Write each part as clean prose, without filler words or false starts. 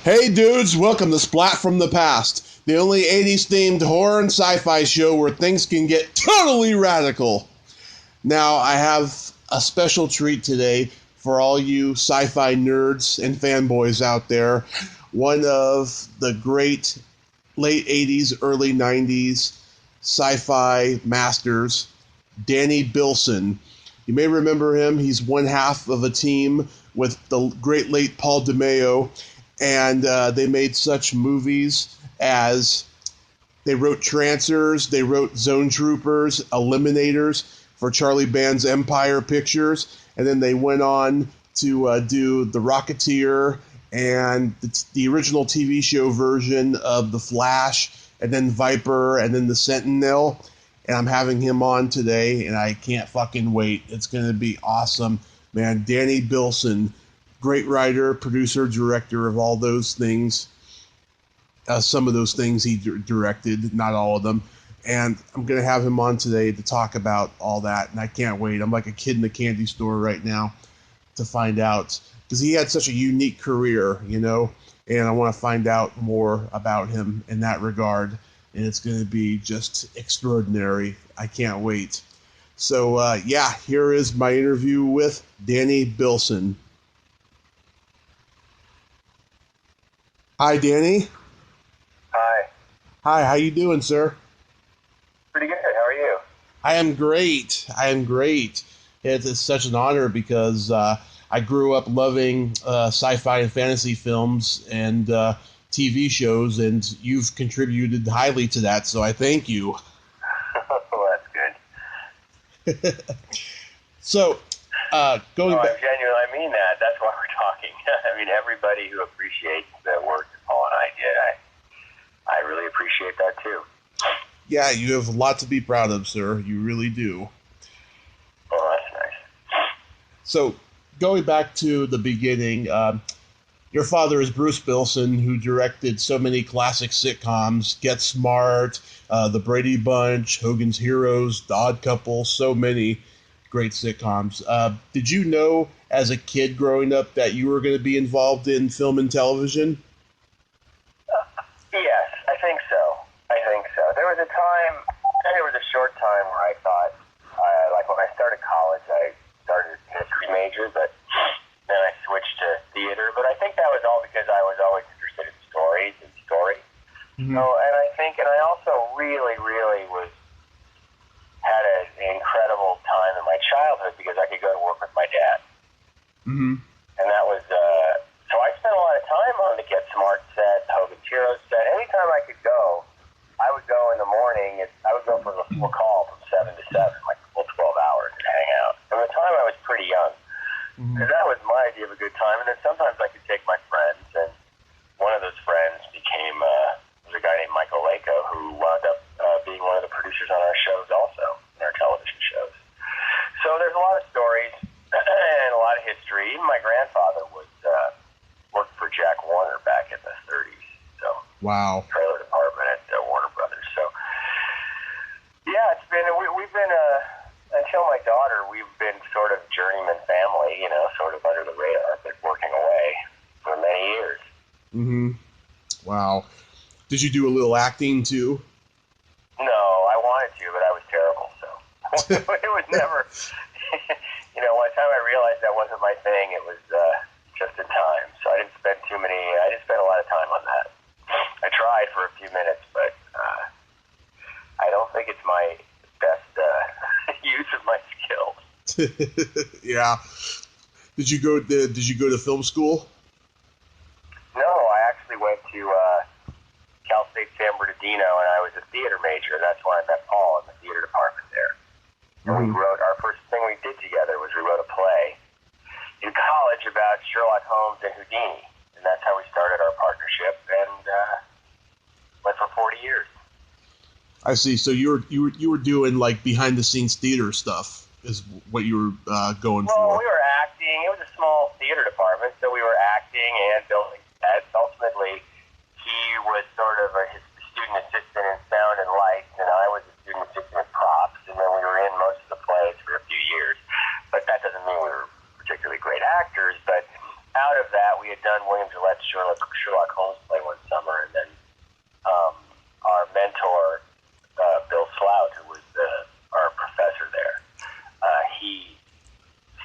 Hey dudes, welcome to Splat from the Past, the only 80s themed horror and sci-fi show where things can get totally radical. Now, I have a special treat today for all you sci-fi nerds and fanboys out there. One of the great late 80s, early 90s sci-fi masters, Danny Bilson. You may remember him. He's one half of a team with the great late Paul DeMeo. And they made such movies as they wrote Trancers, they wrote Zone Troopers, Eliminators for Charlie Band's Empire Pictures, and then they went on to do the Rocketeer and the original TV show version of The Flash, and then Viper, and then The Sentinel. And I'm having him on today, and I can't fucking wait. It's going to be awesome, man. Danny Bilson. Great writer, producer, director of all those things. Some of those things he directed, not all of them. And I'm going to have him on today to talk about all that. And I can't wait. I'm like a kid in the candy store right now to find out. Because he had such a unique career, you know. And I want to find out more about him in that regard. And it's going to be just extraordinary. I can't wait. So, here is my interview with Danny Bilson. Hi, Danny. Hi. Hi, how you doing, sir? Pretty good. How are you? I am great. It's such an honor because I grew up loving sci-fi and fantasy films and TV shows, and you've contributed highly to that, so I thank you. Well, that's good. So, going back... I mean that. That's why we're talking. I mean, everybody who appreciates the work that Paul and I did, I really appreciate that too. Yeah, you have a lot to be proud of, sir. You really do. Oh, that's nice. So, going back to the beginning, your father is Bruce Bilson, who directed so many classic sitcoms, Get Smart, The Brady Bunch, Hogan's Heroes, The Odd Couple, so many great sitcoms. Did you know as a kid growing up that you were going to be involved in film and television? Yes, I think so. There was a short time where I thought, like when I started college, I started a history major, but then I switched to theater. But I think that was all because I was always interested in stories and story. Mm-hmm. So, and I also really had an incredible time in my childhood because I could go to work with my dad. Mm-hmm. And that was, so I spent a lot of time on the Get Smart set, Hogan's Heroes set. Anytime I could go, I would go in the morning. I would go for the full call from 7 to 7, like full 12 hours and hang out. From the time I was pretty young. Because that was my idea of a good time. And then sometimes I could take my friends, and one of those friends became, was a guy named Michael Lako, who wound up being one of the producers on our shows also, in our television shows. So there's a lot of stories and a lot of history. Even my grandfather worked for Jack Warner back in the 30s. So wow, trailer department at Warner Brothers. So yeah, it's been we've been until my daughter, we've been sort of journeyman family, you know, sort of under the radar, but working away for many years. Mm-hmm. Wow. Did you do a little acting too? No, I wanted to, but I was terrible. So it was never. You know, by the time I realized that wasn't my thing, it was just in time. So I didn't spend a lot of time on that. I tried for a few minutes, but I don't think it's my best use of my skills. Yeah. Did you go to film school? No, I actually went to Cal State San Bernardino, and I was a theater major. That's when I met Paul in the theater department there. And we wrote, our first thing we did together was we wrote a play in college about Sherlock Holmes and Houdini. And that's how we started our partnership, and went for 40 years. I see. So you were doing like behind the scenes theater stuff is what you were going for. Well, we were acting. It was a small theater department, so we were acting and building sets. Ultimately, he was sort of his student assistant in sound and lights, and I was a student assistant in props. And then we were in most of the plays for a few years. But that doesn't mean we were particularly great actors. But out of that, we had done William Gillette's Sherlock a Sherlock Holmes play one summer, and then our mentor, Bill Slout, who was our professor there, he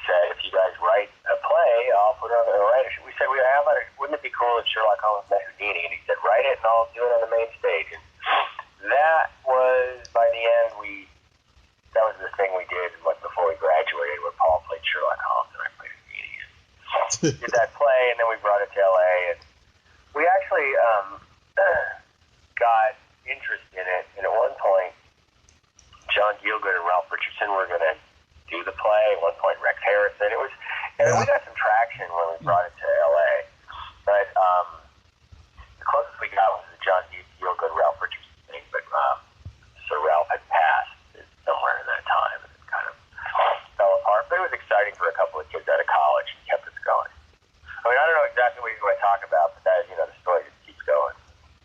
said, if you guys write a play, I'll put it on the writer. We said, how about wouldn't it be cool if Sherlock Holmes met Houdini? And he said, write it and I'll do it on the main stage. And that was, by the end, that was the thing we did before we graduated, where Paul played Sherlock Holmes and I played Houdini. And did that play, and then we brought it to L.A. And we actually got interest in it. And at one point, John Gielgud and Ralph Richardson were going to do the play. At one point, Rex Harrison. We got some traction when we brought it to LA. But the closest we got was the John Gielgud, Ralph Richardson thing. But so Ralph had passed somewhere in that time, and it kind of fell apart. But it was exciting for a couple of kids out of college and kept us going. I mean, I don't know exactly what you want to talk about, but that, the story just keeps going.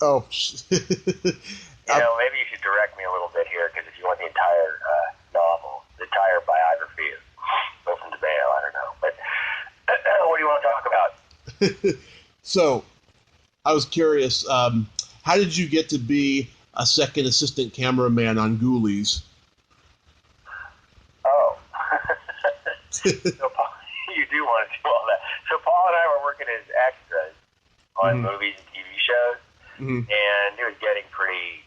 Oh. Maybe you should direct me a little bit here, because if you want the entire novel, the entire biography of Wilson DeMeo, I don't know. But what do you want to talk about? So, I was curious, how did you get to be a second assistant cameraman on Ghoulies? Oh. So, Paul, you do want to do all that. So, Paul and I were working as extras on movies and TV shows, and it was getting pretty...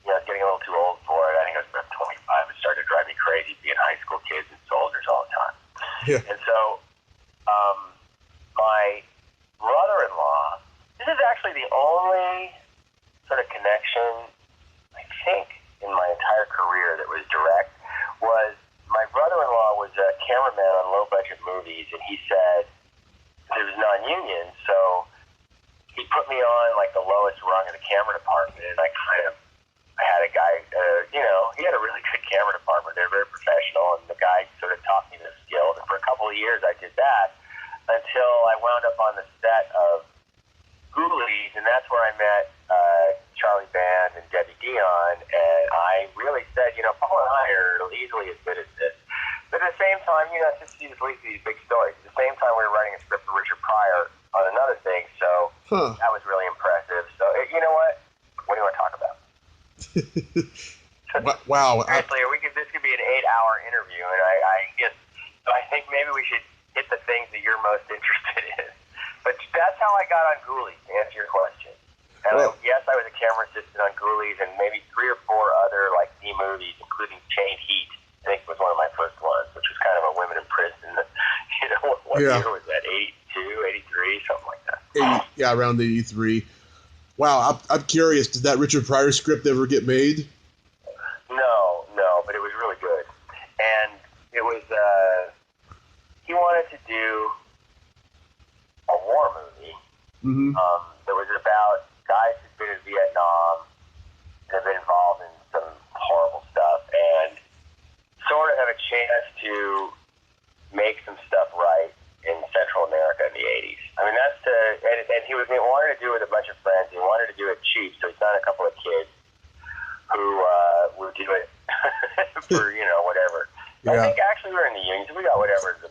I was getting a little too old for it. I think I was about 25. It started to drive me crazy being high school kids and soldiers all the time. Yeah. And so my brother-in-law, this is actually the only sort of connection, I think, in my entire career that was direct, was my brother-in-law was a cameraman on low-budget movies, and he said, it was non-union, so he put me on like the lowest rung of the camera department, and I had a guy, he had a really good camera department. They're very professional, and the guy sort of taught me the skills. And for a couple of years, I did that until I wound up on the set of Ghoulies, and that's where I met Charlie Band and Debbie Dion. And I really said, Paul and I are easily as good as this. But at the same time, since he was leading these big stories, at the same time, we were writing a script for Richard Pryor on another thing, so that was really impressive. So, you know what? What do you want to talk about? Wow. Seriously, this could be an 8-hour interview, and I think maybe we should hit the things that you're most interested in. But that's how I got on Ghoulies, to answer your question. And yes, I was a camera assistant on Ghoulies and maybe 3 or 4 other like B movies, including Chained Heat. I think was one of my first ones, which was kind of a women in prison. What year was that? 82, 83, something like that. Around 83. Wow, I'm curious. Did that Richard Pryor script ever get made? No, but it was really good. And it was, he wanted to do a war movie that was about guys who'd been in Vietnam and have been involved in some horrible stuff and sort of have a chance to make some stuff right in Central America in the 80s. I mean, and he wanted to do it with a bunch of friends. He wanted to do it cheap, so he found a couple of kids who would do it for, whatever. Yeah. I think actually we were in the unions. We got whatever the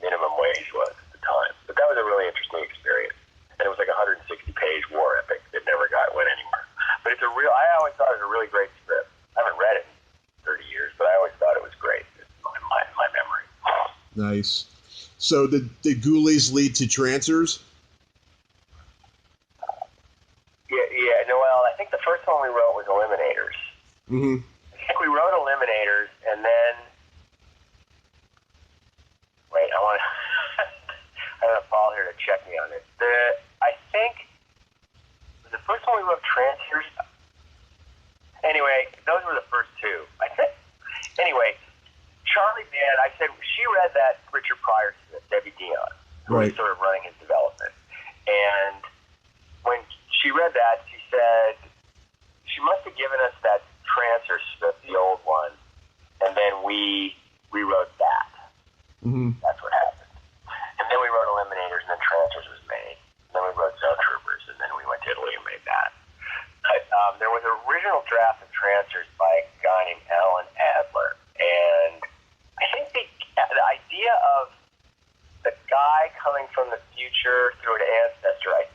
minimum wage was at the time. But that was a really interesting experience. And it was like a 160-page war epic that never went anywhere. But I always thought it was a really great script. I haven't read it in 30 years, but I always thought it was great. It's my memory. Nice. So did Ghoulies lead to Trancers? Yeah. Noel, I think the first one we wrote was Eliminators. Mm-hmm. I think we wrote Eliminators, and then... Wait, I have Paul here to check me on it. I think the first one we wrote Trancers... Anyway, those were the first 2. I think... Anyway... Charlie Band, I said, she read that Richard Pryor script, Debbie Dion, who was sort of running his development. And when she read that, she said, she must have given us that Trancers script, the old one, and then we rewrote that. Mm-hmm. That's what happened. And then we wrote Eliminators, and then Trancers was made. And then we wrote Zone Troopers, and then we went to Italy and made that. But there was an original draft of Trancers by a guy named Alan Adler, and I think the idea of the guy coming from the future through an ancestor, I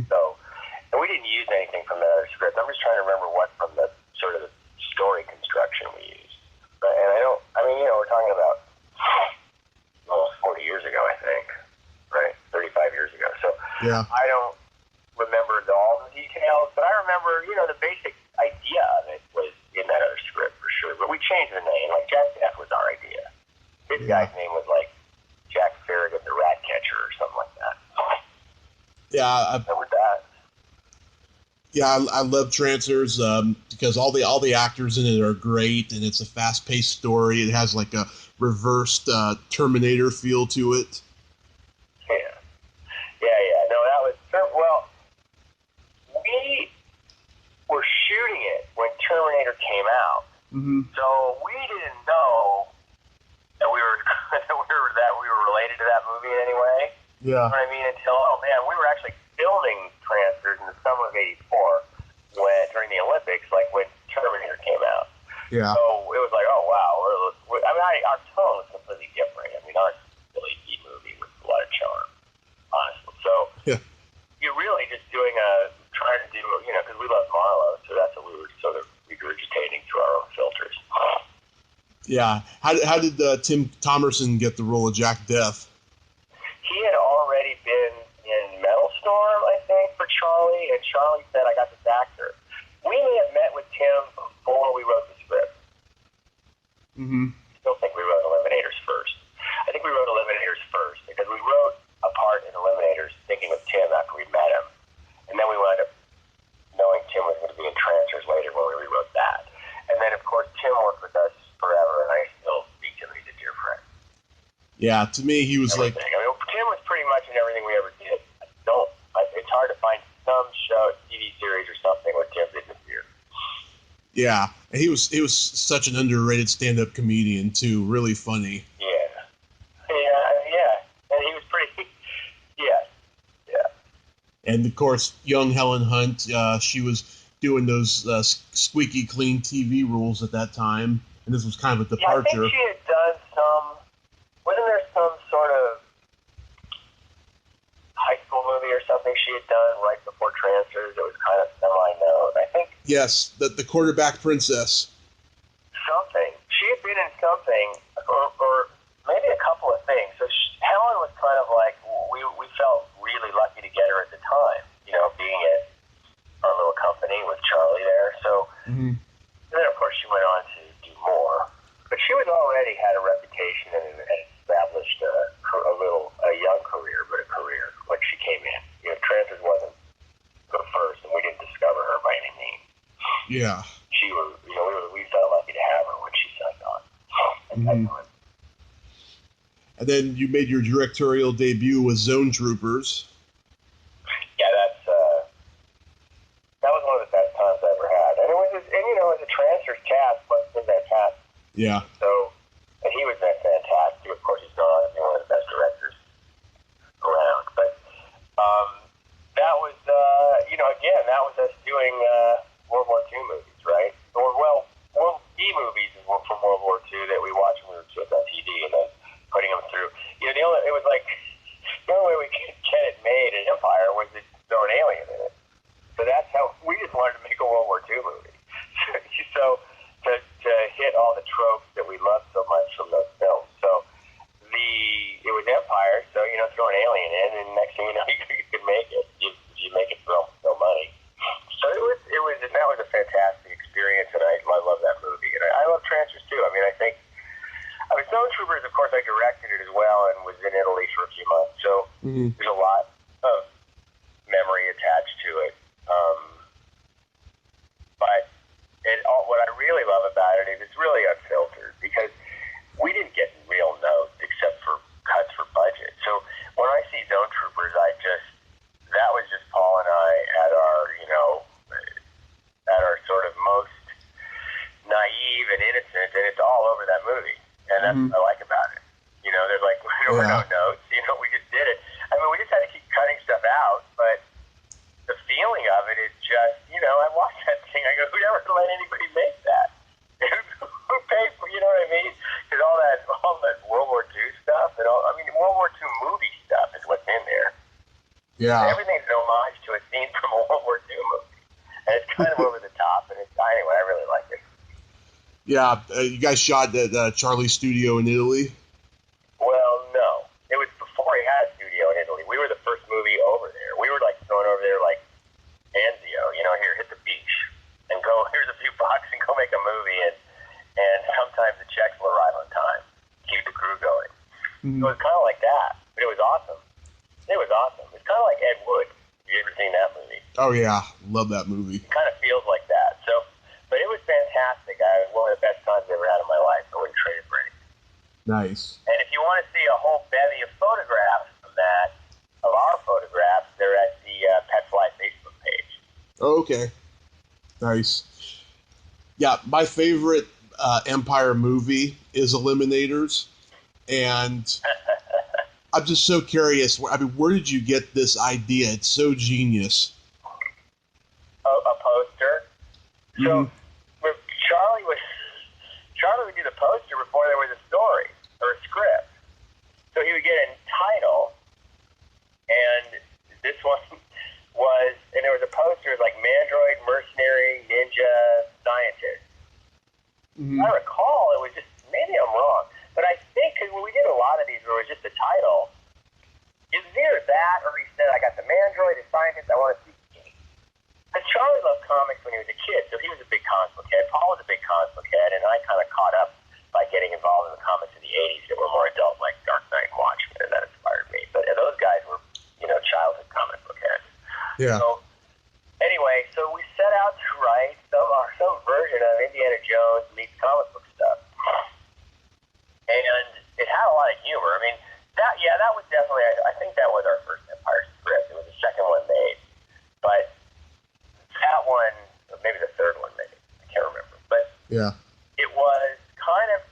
So, and we didn't use anything from that other script. I'm just trying to remember what from the sort of story construction we used. But, and we're talking about almost 40 years ago, I think, right? 35 years ago. So yeah. I don't remember all the details, but I remember, the basic idea of it was in that other script for sure. But we changed the name. Like Jack Death was our idea. This guy's name was like Jack Farragut the Rat Catcher or something like that. Yeah, I love Trancers because all the actors in it are great, and it's a fast-paced story. It has like a reversed Terminator feel to it. Yeah. No, that was well. We were shooting it when Terminator came out, so we didn't know that we were related to that movie in any way. Yeah. You know what I mean? Until we were actually filming Trancers in the summer of '84 during the Olympics, like when Terminator came out. Yeah. So it was like, oh wow, our tone was completely different. I mean, our silly B movie with a lot of charm, honestly. So you're really just trying to do, because we love Marlowe, so that's what we were sort of regurgitating through our own filters. Yeah. How did Tim Thomerson get the role of Jack Death? He had already been in Metal Storm, I think, for Charlie, and Charlie said, I got this actor. We may have met with Tim before we wrote the script. I still think we wrote Eliminators first. I think we wrote Eliminators first, because we wrote a part in Eliminators thinking of Tim after we met him, and then we wound up knowing Tim was going to be in Trancers later when we rewrote that. And then, of course, Tim worked with us forever, and I still speak to him. He's a dear friend. Yeah, to me, he was everything. Tim was pretty much in everything we ever did. It's hard to find some show, TV series or something where Tim didn't appear. Yeah, and he was such an underrated stand-up comedian too. Really funny. Yeah, and he was pretty. Yeah. And of course, young Helen Hunt, she was doing those squeaky clean TV rules at that time, and this was kind of a departure. I think she had done some. Wasn't there some sort of high school movie or something she had done right before Trancers? It was kind of semi-known, I think. Yes, the Quarterback Princess. Something. She had been in something, or maybe a couple of things. So Helen was kind of like, we felt really lucky to get her at the time, being at our little company with Charlie there. So, and then of course she went on to do more. But she was already had a reputation and established a young career, but a career when she came in. Trancers wasn't the first, and we didn't discover her by any means. Yeah. We felt lucky to have her when she signed on. And then you made your directorial debut with Zone Troopers. Yeah, that was one of the best times I ever had. And it was a Trancers cast, but in that cast. Yeah. So, and he was fantastic. Of course, he's gone to be one of the best directors around. But that was, again, that was us doing World War II movies, right? World B movies from World War II that we watched when we were kids on TV, and then putting them through. It was like the only way we could get it made in Empire was to throw an alien in it. So that's how we just wanted to make a World War II movie. So to hit all the tropes that we loved so much from those films. So it was Empire, so throw an alien in, and next thing you know, you could make it. You make it for no money. So that was a fantastic experience, and I love that movie, and I love Trancers too. I mean, Zone Troopers, of course, I directed it as well, and was in Italy for a few months. So there's a lot of memory attached to it. But what I really love about it is it's really unfiltered, because we didn't get real notes except for cuts for budget. So when I see Zone Troopers, that was just Paul and I at our sort of most naive and innocent, and it's all over that movie, and that's what I like about it. There's like there were no notes. We just did it. I mean, we just had to keep cutting stuff out, but the feeling of it is just, I watched that thing, I go, who ever let anybody make that? Who paid for, you know what I mean? Because all that World War II stuff, World War II movie stuff is what's in there. Yeah. Everything's an homage to Yeah, you guys shot at Charlie's studio in Italy? Well, no. It was before he had a studio in Italy. We were the first movie over there. We were like thrown over there like Anzio, here, hit the beach and go, here's a few bucks and go make a movie. And sometimes the checks will arrive on time. Keep the crew going. Mm-hmm. So it was kind of like that. But it was awesome. It was awesome. It's kind of like Ed Wood. Have you ever seen that movie? Oh, yeah. Love that movie. It kind of feels like that. So, but it was fantastic. One of the best times I've ever had in my life. I wouldn't trade it for anything. Nice. And if you want to see a whole bevy of photographs from that, of our photographs, they're at the Pet Fly Facebook page. Oh, okay. Nice. Yeah, my favorite Empire movie is Eliminators. And I'm just so curious. I mean, where did you get this idea? It's so genius. A poster. So Charlie would do the poster before there was a story or a script. So he would get a title, and this one was, and there was a poster like Mandroid, Mercenary, Ninja, Scientist. Mm-hmm. I recall it was just, maybe I'm wrong, but I think because when we did a lot of these where it was just the title, it was either that or he said, I got the Mandroid, the Scientist, I want to see. And Charlie loved comics when he was a kid, so he was a big comic book head. Paul was a big comic book head, and I kind of caught up by getting involved in the comics of the 80s that were more adult, like Dark Knight and Watchmen, and that inspired me. But those guys were, childhood comic book heads. Yeah. So, anyway, so we set out to write some version of Indiana Jones meets comic book stuff. And it had a lot of humor. I mean, that was definitely, I think that was our first Empire script. It was the second one made. But that one, maybe the third one maybe, I can't remember. But yeah, it was kind of,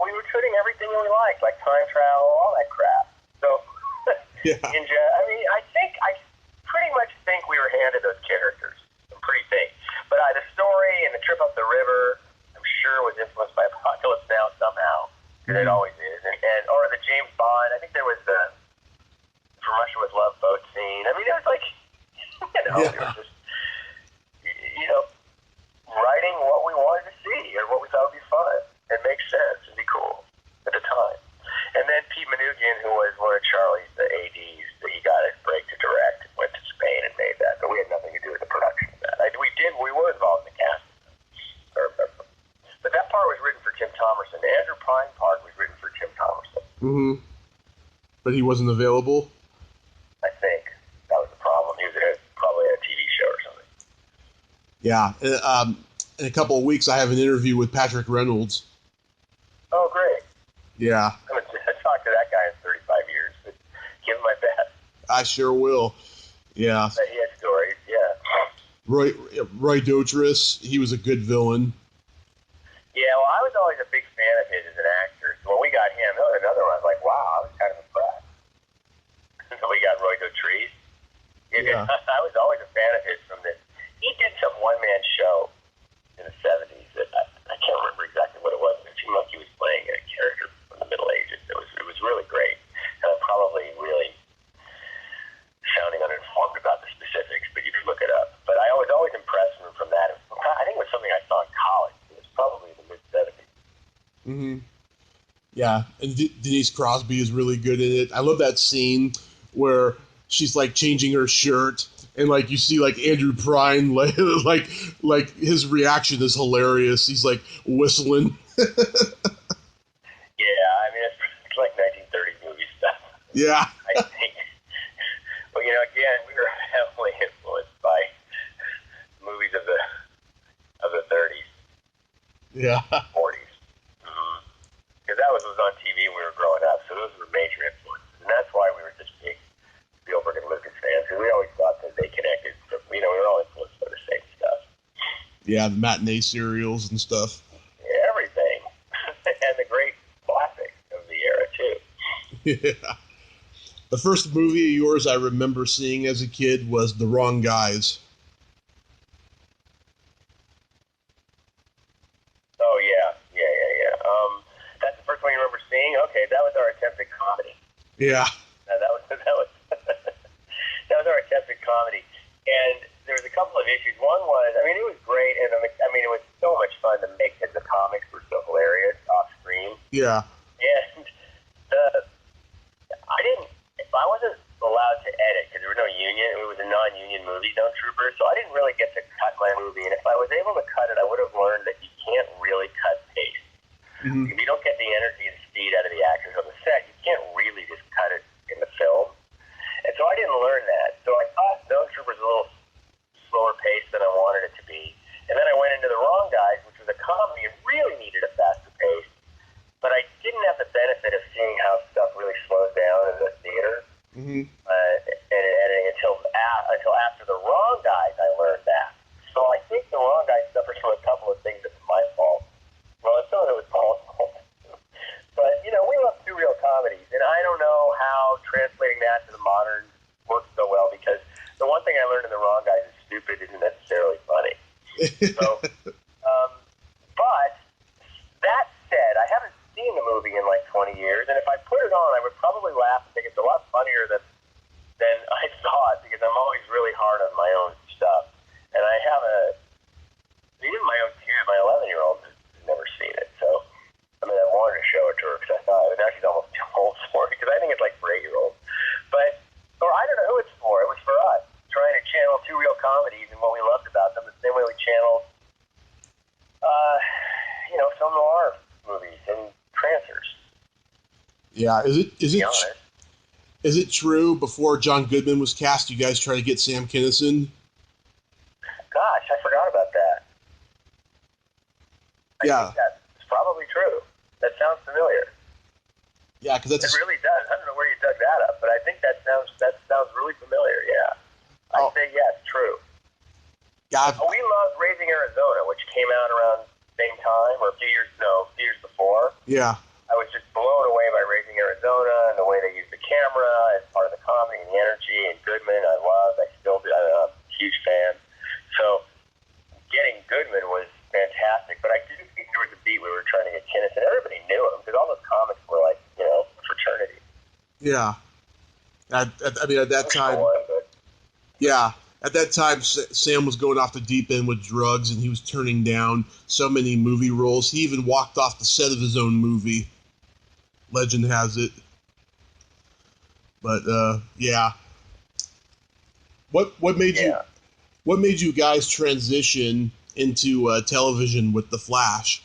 we were shooting everything we liked, like time travel, all that crap. So, yeah. Ninja, I pretty much think we were handed those characters. I'm pretty think. But the story and the trip up the river, I'm sure was influenced by Apocalypse Now somehow, because it always is. Or the James Bond, I think there was the From Russia with Love boat scene. I mean, it was like, we were just, writing what we wanted to see or what we thought would be fun. It makes sense and be cool at the time. And then Pete Manoogian, who was one of Charlie's ADs, he got his break to direct, went to Spain and made that. But we had nothing to do with the production of that. We were involved in the casting. But that part was written for Tim Thomerson. The Andrew Pine part was written for Tim Thomerson. Mm-hmm. But he wasn't available? I think. That was the problem. He was probably at a TV show or something. Yeah. In a couple of weeks, I have an interview with Patrick Reynolds. Oh, great. Yeah. I haven't talked to that guy in 35 years, but give him my best. I sure will. Yeah. But he had stories, yeah. Roy Dotrice, he was a good villain. Yeah, well, I was always a big fan of his as an actor. So when we got him, that was another one. I was like, wow, I was kind of impressed. So we got Roy Dotrice. Yeah. I was always a fan of his from this. He did some one-man show in the 70s that I can't remember exactly what it was. It seemed like he was playing a character from the Middle Ages. It was really great. And I'm probably really sounding uninformed about the specifics, but you can look it up. But I was always impressed from that. I think it was something I saw in college. It was probably in the mid-70s. Mm-hmm. Yeah, and Denise Crosby is really good in it. I love that scene where she's like changing her shirt, and like you see like Andrew Prine, like his reaction is hilarious. He's like whistling. Yeah, I mean it's like 1930s movie stuff. Yeah, I think. Well, again, we were heavily influenced by movies of the 30s. Yeah. 40s. Because that was on TV when we were growing up, so those were major influences, and that's why we were such big Spielberg and Lucas fans, because we always thought that they connected. We were all influenced by the same stuff. Yeah, the matinee serials and stuff. Yeah, everything. And the great classics of the era, too. Yeah. The first movie of yours I remember seeing as a kid was The Wrong Guys. Oh, yeah. That's the first one you remember seeing? Okay, that was our attempt at comedy. Yeah. That was that was our attempt at comedy. And there was a couple of issues. One was, it was great, and it was so Yeah. And I wasn't allowed to edit because there was no union. It was a non-union movie, No Troopers, so I didn't really get to cut my movie. And if I was able to cut it, I would have learned that you can't really cut paste. Mm-hmm. If you don't get the energy and speed out of the actors on the set, you can't really just cut it in the film. And so I didn't learn that. So I thought No Troopers was a little slower paced than I wanted it to be. And then I went into The Wrong Guys, which was a comedy and really needed a faster pace. But I didn't have the benefit of seeing how stuff really slows down in the theater. Mm-hmm. And editing until after The Wrong Guys, I learned that. So I think The Wrong Guys suffers from a couple of things that were my fault. Well, some of it was Paul's fault. But, you know, we love two real comedies, and I don't know how translating that to the modern works so well, because the one thing I learned in The Wrong Guys is stupid isn't necessarily funny. So, but that said, I haven't seen the movie in like 20 years, and if I put it on, I would probably laugh and think it's a lot funnier than I thought, because I'm always really hard on my own stuff. And I have even my own kid, my 11-year-old, has never seen it. So, I mean, I wanted to show it to her because I thought, now she's almost too old for it, because I think it's like for 8-year-olds. But, or I don't know who it's for. It was for us, trying to channel two real comedies and what we loved about them, the same way we channeled, film noir movies and Trancers. Yeah, is it true before John Goodman was cast, you guys tried to get Sam Kinison? Gosh, I forgot about that. I think that's probably true. That sounds familiar. Yeah, because it really does. I don't know where you dug that up, but I think that sounds really familiar. Yeah, I'd say yes, true. Yeah, we loved Raising Arizona, which came out around the same time, or a few years before. Yeah. I was just blown away by Raising Arizona and the way they used the camera as part of the comedy and the energy. And Goodman, I still do. I'm a huge fan. So getting Goodman was fantastic. But I do think there was a beat we were trying to get Kinison. Everybody knew him because all those comics were like, fraternity. Yeah. I mean, at that time. Yeah. At that time, Sam was going off the deep end with drugs, and he was turning down so many movie roles. He even walked off the set of his own movie. Legend has it. But yeah. What made you guys transition into television with The Flash?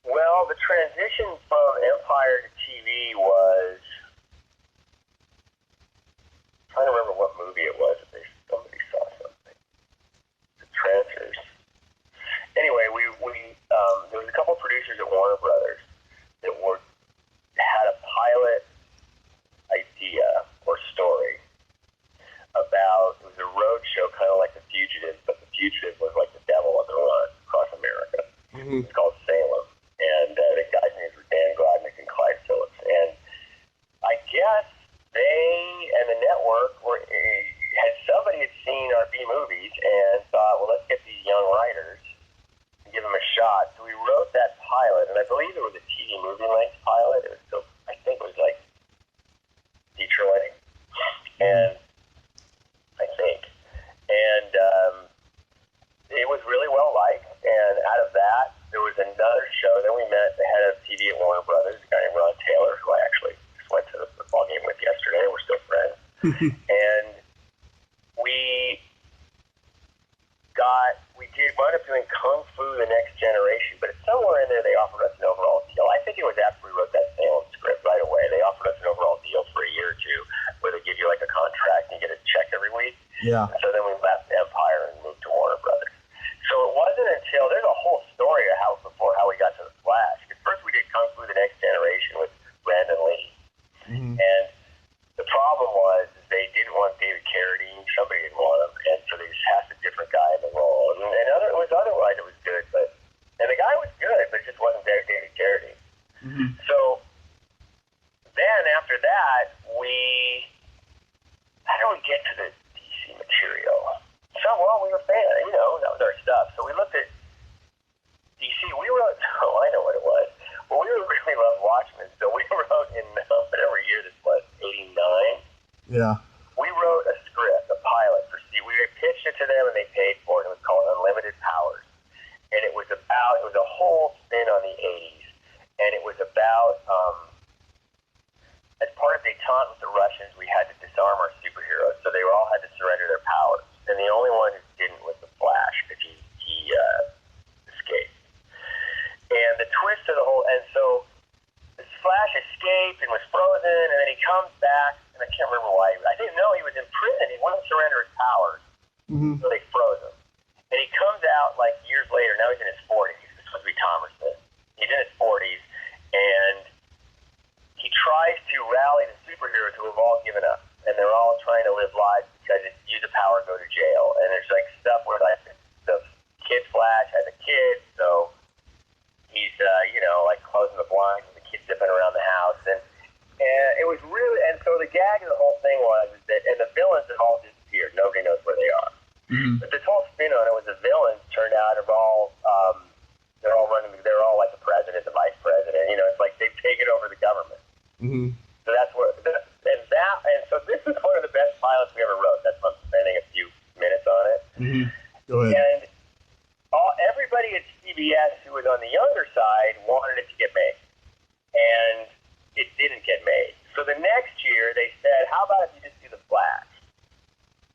Well, the transition from Empire to TV was, I'm trying to remember what movie it was. Somebody saw something. The Trancers. Anyway, there was a couple producers at Warner Brothers that had a pilot idea or story about, it was a road show kind of like The Fugitive, but The Fugitive was like the devil on the run across America. Mm-hmm. It's called Salem. And the guys' names were Dan Grodnick and Clyde Phillips. And I guess they and the network had seen our B movies and thought, well, let's get these young writers and give them a shot. So we wrote that pilot, and I believe it was a TV movie length pilot. It was still, I think it was like feature length, and it was really well liked. And out of that, there was another show. Then we met the head of TV at Warner Brothers, a guy named Ron Taylor, who I actually just went to the football game with yesterday. We're still friends. And we wound up doing Kung Fu: The Next Generation, but somewhere in there they offered us an overall deal. I think it was after we wrote that Salem script right away. They offered us an overall deal for a year or two, where they give you like a contract and you get a check every week. Yeah. So then we left Empire and moved to Warner Brothers. So it wasn't until, there's a whole story of how we got to The Flash. At first we did Kung Fu: The Next Generation with Brandon Lee. Mm-hmm. And the problem was they didn't want David Carradine. Somebody didn't want him. And so they just cast a different guy in the role. And otherwise it was good. And the guy was good, but it just wasn't David Carradine. Mm-hmm. So then after that, how do we get to the DC material? So, well, we were fans, that was our stuff. So we looked at DC. We wrote, I know what it was. Well, we really loved Watchmen. So we wrote in whatever year this was, 89. Yeah. We wrote a script, a pilot for Steve. We pitched it to them and they paid for it. It was called Unlimited Powers. and it was a whole spin on the 80s, and it was about, as part of detente with the Russians, we had to disarm our superheroes, so they all had to surrender their powers, and the only one who didn't was the Flash, because he escaped. And the twist of the whole, and so the Flash escaped and was frozen, and then he comes back, and I can't remember why. I didn't know he was in prison. He wouldn't surrender his powers, so they froze him. And he comes out like years later. Now he's in his 40s. This was Thomason. He's in his 40s, and he tries to rally the superheroes who have all given up, and they're all trying to live lives because if you use the power, go to jail. And there's like stuff where like the kid Flash has a kid, so he's like closing the blinds and the kid's zipping around the house, and it was really, and so the gag of the whole thing was that, and the villains have all disappeared. Nobody knows where they are. But this whole spin on it was the villains turned out are all they're all like the president, the vice president. It's like they've taken over the government. So that's where and so this is one of the best pilots we ever wrote. That's why I'm spending a few minutes on it. Go ahead. And everybody at CBS who was on the younger side wanted it to get made, and it didn't get made. So the next year they said, "How about if you just do the Flash?"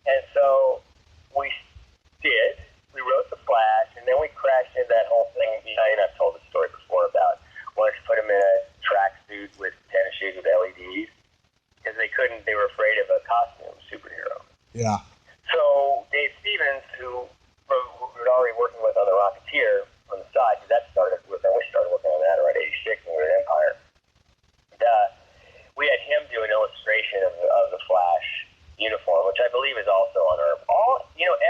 And so we did. We wrote the Flash, and then we crashed into that whole thing. I've told the story before about wanting to put him in a tracksuit with tennis shoes with LEDs because they couldn't. They were afraid of a costume superhero. Yeah. So Dave Stevens, who we were already working with on the Rocketeer on the side, because that started with, and we started working on that around '86 when we were at Empire. We had him do an illustration of the Flash uniform, which I believe is also on our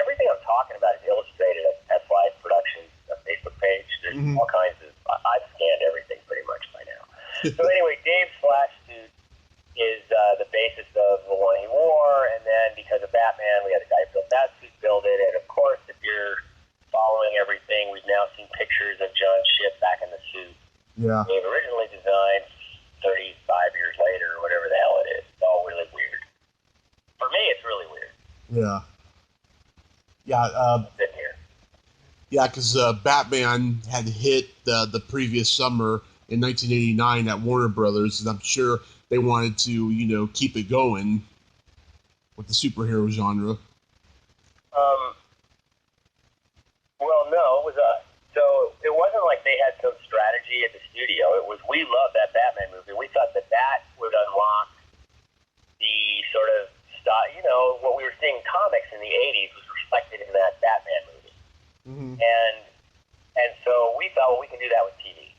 everything I'm talking about is illustrated at Flash Productions Facebook page. There's all kinds of. I've scanned everything pretty much by now. So anyway, Dave's Flash suit is the basis of the one he wore, and then because of Batman, we had a guy build that suit, build it, and of course, if you're following everything, we've now seen pictures of John Shipp back in the suit. Yeah. Dave originally designed 35 years later, or whatever the hell it is. It's all really weird. For me, it's really weird. Yeah. Yeah. Sitting here. Yeah, because Batman had hit the previous summer in 1989 at Warner Brothers, and I'm sure they wanted to, keep it going with the superhero genre. Well, no, it was us. So it wasn't like they had some strategy at the studio. It was, we loved that Batman movie. We thought that would unlock the sort of what we were seeing in comics in the 80s was reflected in that Batman movie. And so we thought, well, we can do that with TV.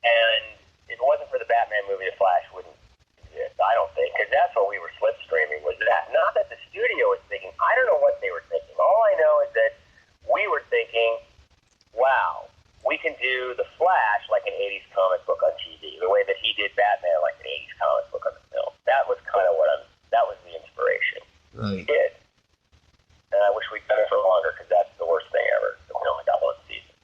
And if it wasn't for the Batman movie, the Flash wouldn't exist, I don't think, because that's what we were slipstreaming was that. Not that the studio was thinking. I don't know what they were thinking. All I know is that we were thinking, wow, we can do the Flash like an 80s comic book on TV, the way that he did Batman like an 80s comic book on the film. That was kind of that was the inspiration. Right. We did. And I wish we'd done it for longer, because that's the worst thing ever. We only got one season.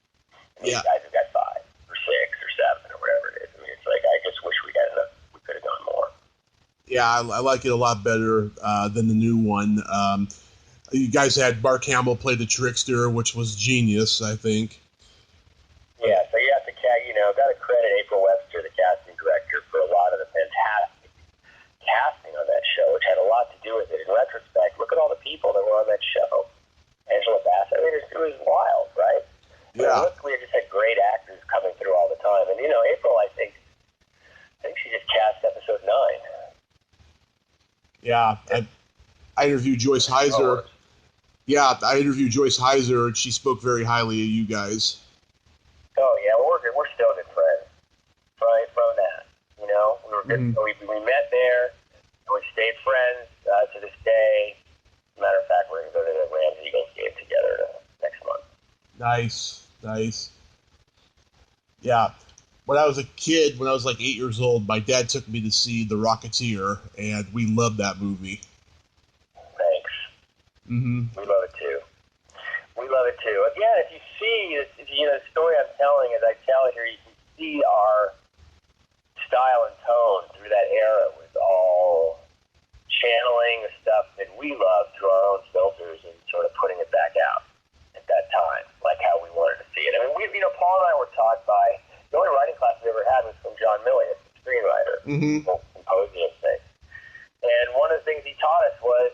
And these guys have got 5 or 6 or 7 or whatever it is. I mean, it's like, I just wish we could have done more. Yeah, I like it a lot better than the new one. You guys had Mark Hamill play the Trickster, which was genius, I think. Yeah, so you have to, got to credit April Webster, the casting director, for a lot of the fantastic casting on that show, which had a lot to do with it. In retrospect, look at all the people that were on that show. Angela Bassett, I mean, it was wild, right? Yeah. We just had great actors coming through all the time. And, April, I think she just cast episode 9. Yeah, I interviewed Joyce Heiser. Yeah, I interviewed Joyce Heiser, and she spoke very highly of you guys. Oh, yeah, we're still good friends from that. We were good. We met there, and we stayed friends to this day. As a matter of fact, we're going to go to the Rams Eagles game together next month. Nice. Yeah. When I was a kid, when I was like 8 years old, my dad took me to see The Rocketeer, and we loved that movie. Thanks. We love it too. Again, if you see, the story I'm telling, as I tell it here, you can see our style and tone through that era. It was all channeling the stuff that we loved through our own filters and sort of putting it back out at that time, like how we wanted to see it. I mean, And Paul and I were taught by, the only writing class we ever had was from John Millian, the screenwriter, composing and things. And one of the things he taught us was,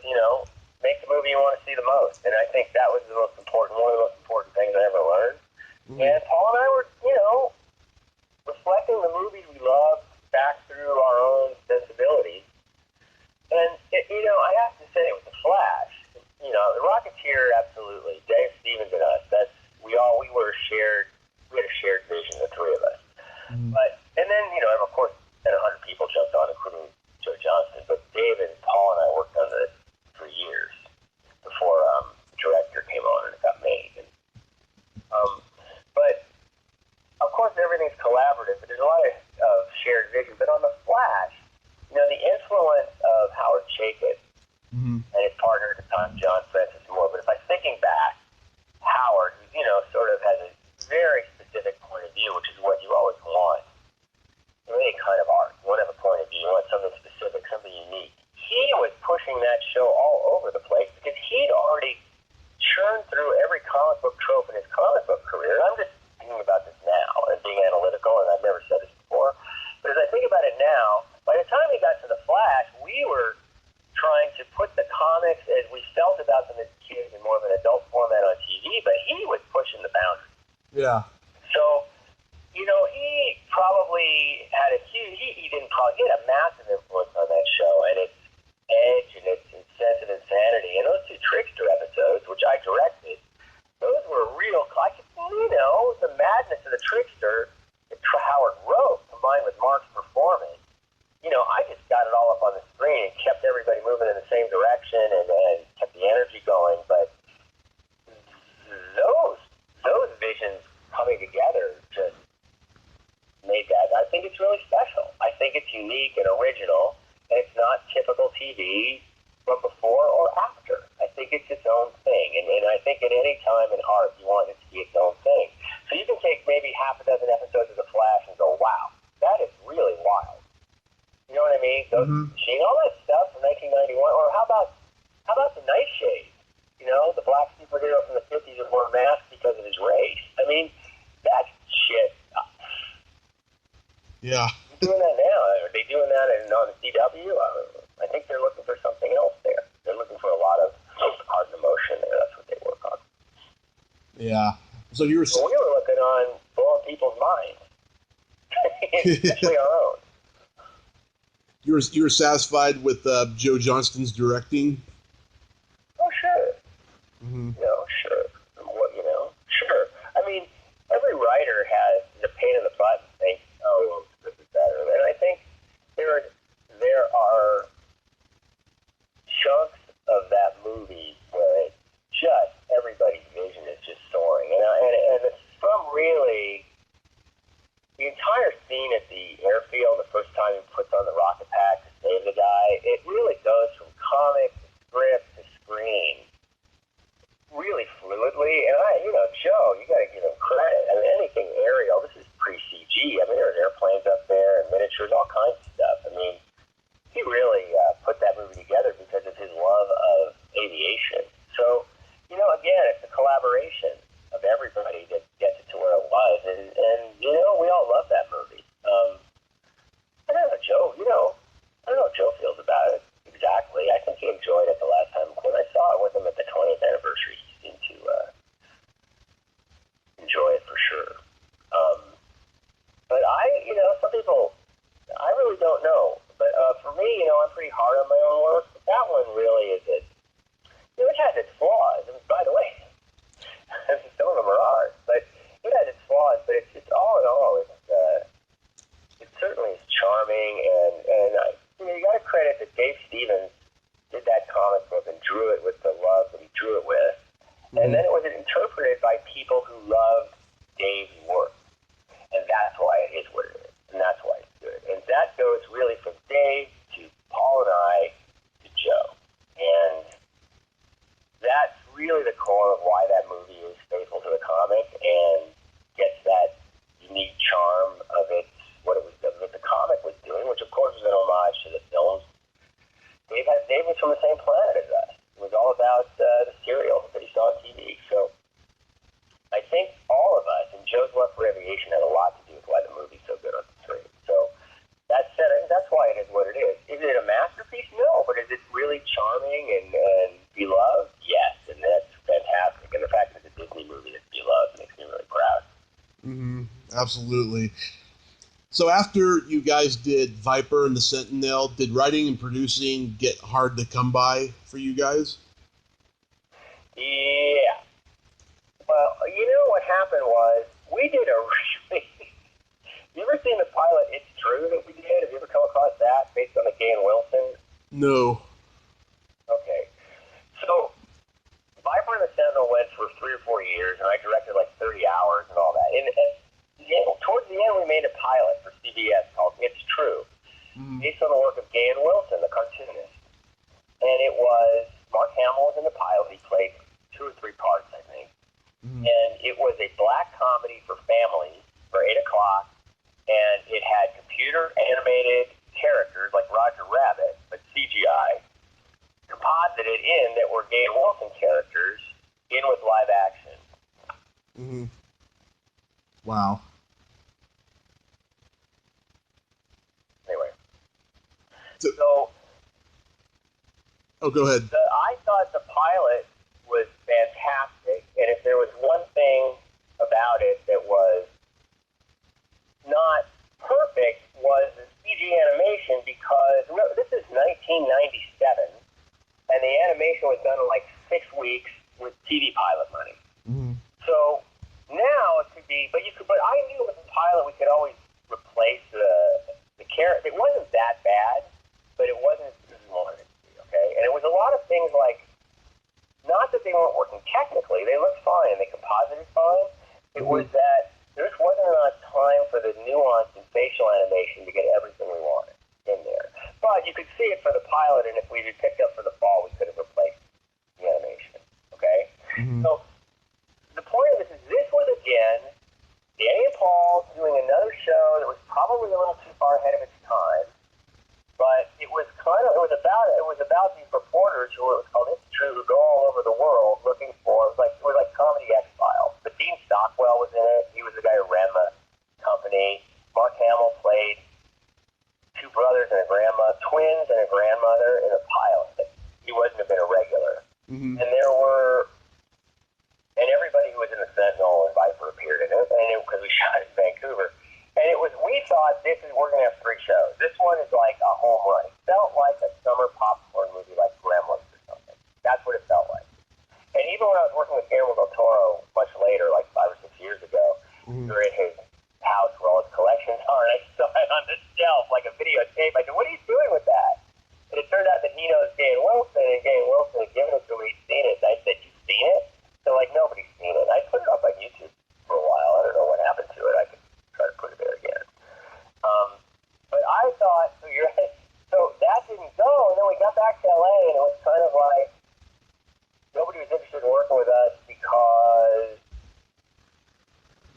make the movie you want to see the most. And I think that was one of the most important things I ever learned. And Paul and I were, reflecting the movies we loved back through our own sensibilities. And, I have to say, with The Flash, The Rocketeer, absolutely. Dave, Stevens, and us, we had a shared vision, the three of us. And then, of course, then 100 people jumped on, including Joe Johnston. But Dave and Paul and I worked on this for years before the director came on and it got made. And, but, of course, everything's collaborative, but there's a lot of shared vision. But on The Flash, the influence of Howard Chaykin and his partner at the time, John Francis Moore. But if I'm thinking back, Howard, who, sort of has a very specific point of view, which is what you always want in any kind of art. You want to have a point of view. You want something specific, something unique. He was pushing that show all over the place because he'd already churned through every comic book trope in his comic book career. And I'm just thinking about this now and being analytical, and I've never said this before. But as I think about it now, by the time he got to The Flash, we were trying to put the comics as we felt about them as kids in more of an adult format on TV, but he was pushing the boundaries. Yeah. So, he probably had he had a massive influence on that show and its edge and its sense of insanity. And those two Trickster episodes, which I directed, those were real, the madness of the Trickster that Howard wrote combined with Mark's performance. I just got it all up on the screen and kept everybody moving in the same direction and kept the energy going. But those visions coming together just made that. I think it's really special. I think it's unique and original, and it's not typical TV from before or after. I think it's its own thing, and I think at any time in art you want it to be its own thing. So you can take maybe half a dozen episodes of The Flash and go, wow, that is really wild. You know what I mean? Seeing all that stuff from 1991, or how about the Nightshade? The black superhero from the 50s who wore masks because of his race. I mean, that shit. Yeah. They're doing that now. Are they doing that on the CW? I think they're looking for something else there. They're looking for a lot of art and emotion there. That's what they work on. Yeah. So we were looking on blowing people's minds, especially our own. You were satisfied with Joe Johnston's directing? Oh, sure. Sure. Sure. I mean, every writer has the pain in the butt and thinks, oh, this is better. And I think there are chunks of that movie where it's just everybody's vision is just soaring. And it's from really the entire scene at the airfield, the first time he puts on the rocket pack to save the guy, it really goes from comic to script to screen really fluidly. And Joe, you got to give him credit. I mean, anything aerial, this is pre-CG. I mean, there's airplanes up there and miniatures, all kinds of stuff. I mean, he really put that movie together because of his love of aviation. So, again, it's a collaboration of everybody that gets it to where it was. And we all love that movie. I don't know, Joe, I don't know what Joe feels about it exactly. I think he enjoyed it the last time. When I saw it with him at the 20th anniversary, he seemed to enjoy it for sure. But some people, I really don't know. But for me, I'm pretty hard on my own work. But that one really is it has its flaws. And by the way, some of them are ours, but it has its flaws. But it's all in all, it certainly is charming. And you got to credit that Dave Stevens did that comic book and drew it with the love that he drew it with. And then it was interpreted by people who loved Dave's work. And that's why it is what it is. And that's why it's good. And that goes really from Dave to Paul and I to Joe. And that's really the core of why that movie is faithful to the comic and gets that unique charm of what the comic was doing, which of course was an homage to the films. Dave was from the same planet as us. It was all about the serial that he saw on TV. So I think all of us, and abbreviation had a lot to do with why the movie's so good on the screen. So that said, I think that's why it is what it is. Is it a masterpiece? No, but is it really charming and beloved? Yes, and that's fantastic. And the fact that it's a Disney movie that's beloved makes me really proud. Mm-hmm. Absolutely. So after you guys did Viper and the Sentinel, did writing and producing get hard to come by for you guys? Yeah. Well, you know what happened was, we did a really... You ever seen the pilot It's True that we did? Have you ever come across that, based on the Gay and Wilson? No. Okay. So, Viper and the Sentinel went for 3 or 4 years, and I directed like 30 hours and all that. And towards the end, we made a pilot for CBS called It's True, based on the work of Gay and Wilson, the cartoonist. And it was, Mark Hamill was in the pilot. He played 2 or 3 parts, I think. And it was a black comedy for families for 8 o'clock, and it had computer animated characters like Roger Rabbit, but CGI, composited in that were Gay and Wilson characters in with live action. Mm-hmm. Wow. Anyway. So go ahead. I thought the pilot was fantastic, and if there was one thing about it that was not perfect, was the CG animation, because remember, this is 1997, and the animation was done in like 6 weeks with TV pilot money. Mm-hmm. So now it could be, but I knew with the pilot we could always replace the character. It wasn't that bad, but it wasn't as good as we wanted it to be, okay? And it was a lot of things like, not that they weren't working technically, they looked fine, they composited fine. It was that there just wasn't enough time for the nuance and facial animation to get everything we wanted in there. But you could see it for the pilot, and if we had picked up for the fall, we could have replaced the animation, okay? Mm-hmm. So the point of this was, again, Danny and Paul doing another show that was probably a little too far ahead of its time, but it was about these reporters who it was called It's True, who go all over the world looking for, it was like Comedy X-Files. But Dean Stockwell was in it. He was the guy who ran the company. Mark Hamill played 2 brothers and a grandma, twins and a grandmother in a pilot. He wouldn't have been a regular. Mm-hmm. And everybody who was in the Sentinel and Viper appeared in it, because we shot in Vancouver. And we thought we're going to have 3 shows. This one is like a home run. It felt like a summer popcorn movie like Gremlins or something. That's what it felt like. And even when I was working with Guillermo del Toro much later, like 5 or 6 years ago, we were at his house where all his collections are, and I saw it on the shelf like a videotape. I said, "What are you doing with that?" And it turned out that he knows Gay and Wilson, and Gay and Wilson had given it to me. He'd seen it. And I said, "You've seen it?" They're like, "Nobody's seen it." I put it up on YouTube for a while. I don't know what happened to it. I could try to put it there again. But I thought, so that didn't go, and then we got back to LA, and it was kind of like nobody was interested in working with us because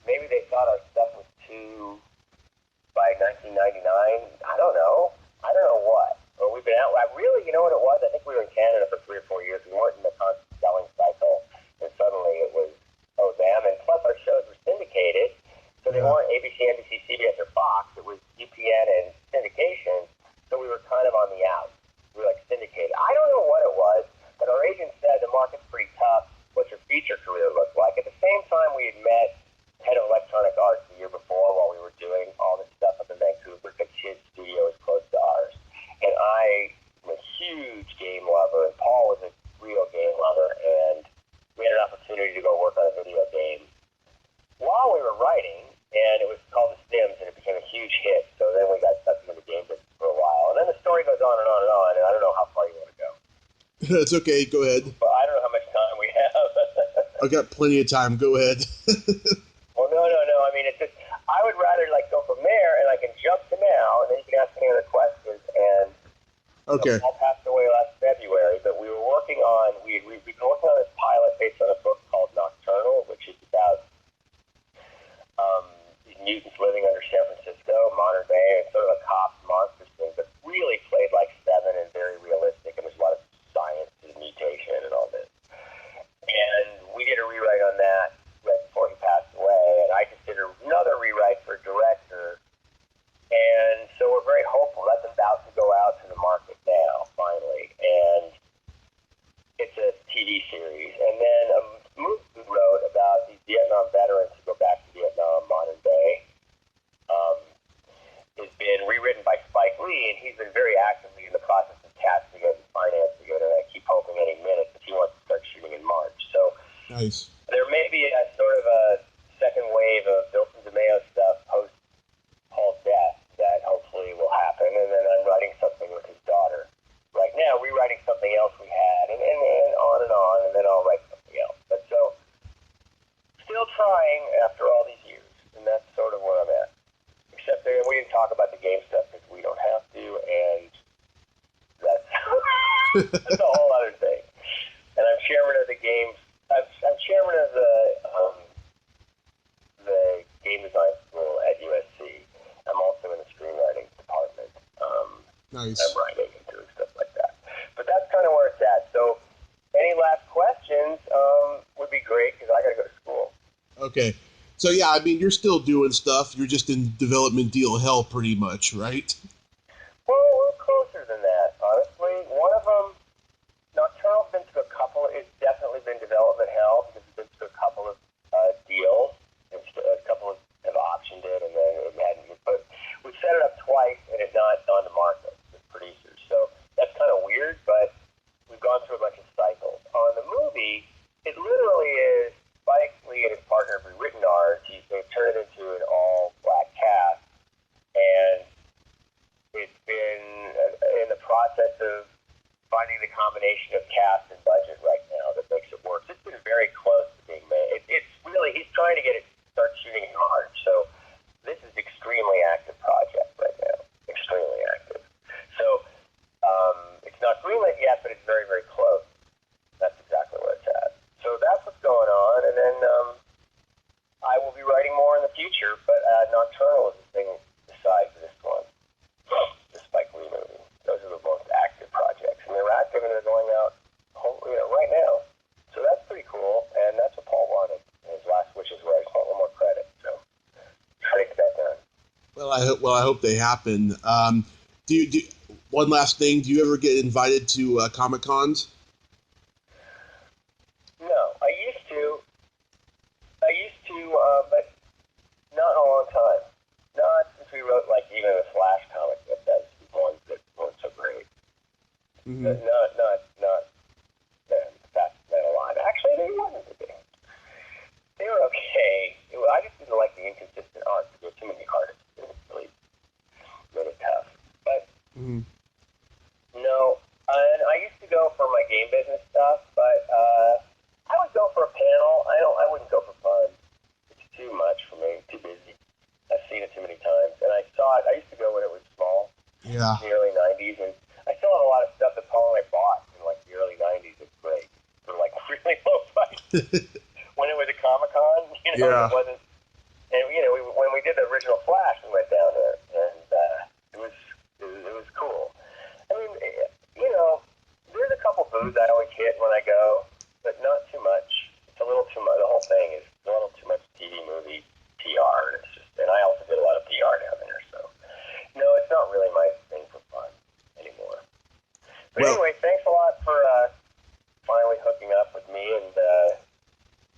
maybe they thought our stuff was too, by 1999, I don't know what. But we've been out, you know what it was? I think we were in Canada for 3 or 4 years. We weren't in the constant selling cycle, and suddenly it was, them, and plus our shows were syndicated, so they weren't ABC, NBC, CBS, or Fox. It was UPN and syndication, so we were kind of on the out. We were like syndicated. I don't know what it was, but our agent said the market's pretty tough. What's your feature career look like? At the same time, we had met head of Electronic Arts the year before while we were doing all this stuff up in Vancouver, because his studio is close to ours. And I am a huge game lover, and Paul was a real game lover, and we had an opportunity to go work on a video game while we were writing, and it was called The Sims, and it became a huge hit. So then we got stuck into the game business for a while. And then the story goes on and on and on, and I don't know how far you want to go. It's okay, go ahead. But I don't know how much time we have. I've got plenty of time, go ahead. Well, no. I mean, it's just, I would rather go from there, and I can jump to now, and then you can ask me other questions. And okay. Paul passed away last February, but we were working on, we've been working on this pilot based on a book called Nocturnal, which is about these mutants living under San Francisco, modern day, and sort of a cops monsters thing, but really played like Seven and very realistic, and there's a lot of science and mutation and all this. And we did a rewrite on that right before he passed away, and I just did another series. And then a movie we wrote about these Vietnam veterans who go back to Vietnam, modern day, has been rewritten by Spike Lee, and he's been very actively in the process of casting it and financing it, and I keep hoping any minute that he wants to start shooting in March. So nice. There may be a sort of a second wave of Bilson DeMeo stuff post Paul's death that hopefully will happen, and then I'm writing something with his daughter right now, rewriting something else we had, and on, and then I'll write something else. But so, still trying after all these years, and that's sort of where I'm at. Except that we didn't talk about the game stuff because we don't have to, and that's, that's a whole other thing. And I'm chairman of the games. I'm chairman of the game design school at USC. I'm also in the screenwriting department. Nice. I'm writing and doing stuff like that. But that's kind of where it's at. So any last questions would be great because I got to go to school. Okay. So, yeah, I mean, you're still doing stuff. You're just in development deal hell pretty much, right? Well, a little closer than that, honestly. One of them, Nocturnal's been through a couple. It's definitely been development hell because it's been through a couple of deals. A couple of have optioned it, and then it hadn't been put. We've set it up twice, and it's not gone to market with producers. So that's kind of weird, but we've gone through a bunch of cycles. On the movie, it literally is Spike Lee and his partner have rewritten ours. They've turned it into an all-black cast, and it's been in the process of finding the combination of cast and budget right now that makes it work. It's been very close to being made. It's really, he's trying to get it, start shooting in March. So this is an extremely active project right now. Extremely active. So it's not greenlit yet, but it's very, very close. That's exactly where it's at. So that's what's going on. And then I will be writing more in the future, but Nocturnal is the thing besides this one. The Spike Lee movie. Those are the most active projects. And they're active and they're going out right now. So that's pretty cool. And that's what Paul wanted. And his last wishes were I just want a little more credit. So try to get that done. Well, I hope they happen. One last thing. Do you ever get invited to Comic-Cons? No, I used to, but not in a long time. Not since we wrote like even a Flash comic that's ones that weren't so great. Mm-hmm. Not that a lot. Actually, they wasn't a big. They were okay. I just didn't like the inconsistent art. There were too many artists. It really made it tough. But no, and I used to go for my game business stuff, but I would go for a panel. I wouldn't go for fun. It's too much for me. Too busy. I've seen it too many times, and I saw it. I used to go when it was small. Yeah. In the early '90s, and I still have a lot of stuff that Paul and I bought in like the early '90s. It's great for like really low prices. When it was a Comic-Con, Yeah. It wasn't. And when we did the original Flash, we went down there, and it was cool. I mean, there's a couple booths I always hit when I go, but not too much. It's a little too much. The whole thing is a little too much TV movie PR. And I also did a lot of PR down there, so no, it's not really my thing for fun anymore. But anyway, thanks a lot for finally hooking up with me and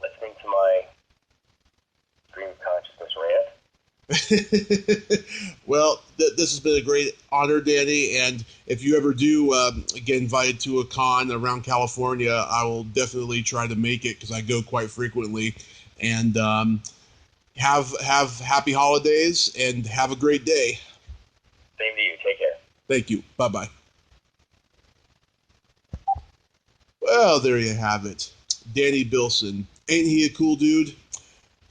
listening to my stream of consciousness rant. Well, this has been a great honor, Danny, and if you ever do get invited to a con around California, I will definitely try to make it because I go quite frequently. And have happy holidays and have a great day. Same to you. Take care. Thank you. Bye-bye. Well, there you have it. Danny Bilson. Ain't he a cool dude?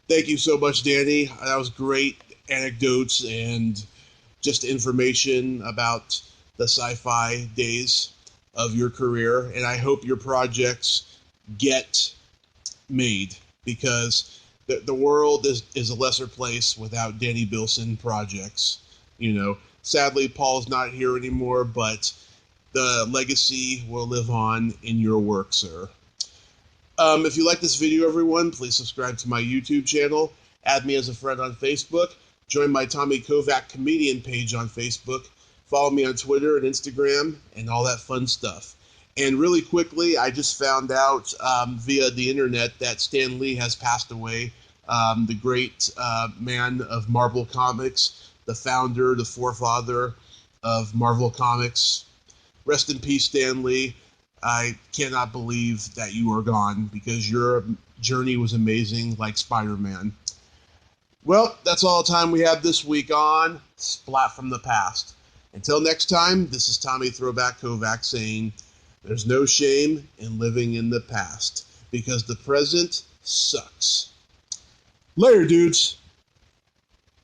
Thank you so much, Danny. That was great anecdotes and just information about the sci-fi days of your career. And I hope your projects get made because the world is a lesser place without Danny Bilson projects. Sadly, Paul's not here anymore, but the legacy will live on in your work, sir. If you like this video, everyone, please subscribe to my YouTube channel, add me as a friend on Facebook, join my Tommy Kovac comedian page on Facebook, follow me on Twitter and Instagram, and all that fun stuff. And really quickly, I just found out via the internet that Stan Lee has passed away, the great man of Marvel Comics, the founder, the forefather of Marvel Comics. Rest in peace, Stan Lee. I cannot believe that you are gone because your journey was amazing like Spider-Man. Well, that's all the time we have this week on Splat from the Past. Until next time, this is Tommy Throwback Kovac saying, there's no shame in living in the past because the present sucks. Later, dudes.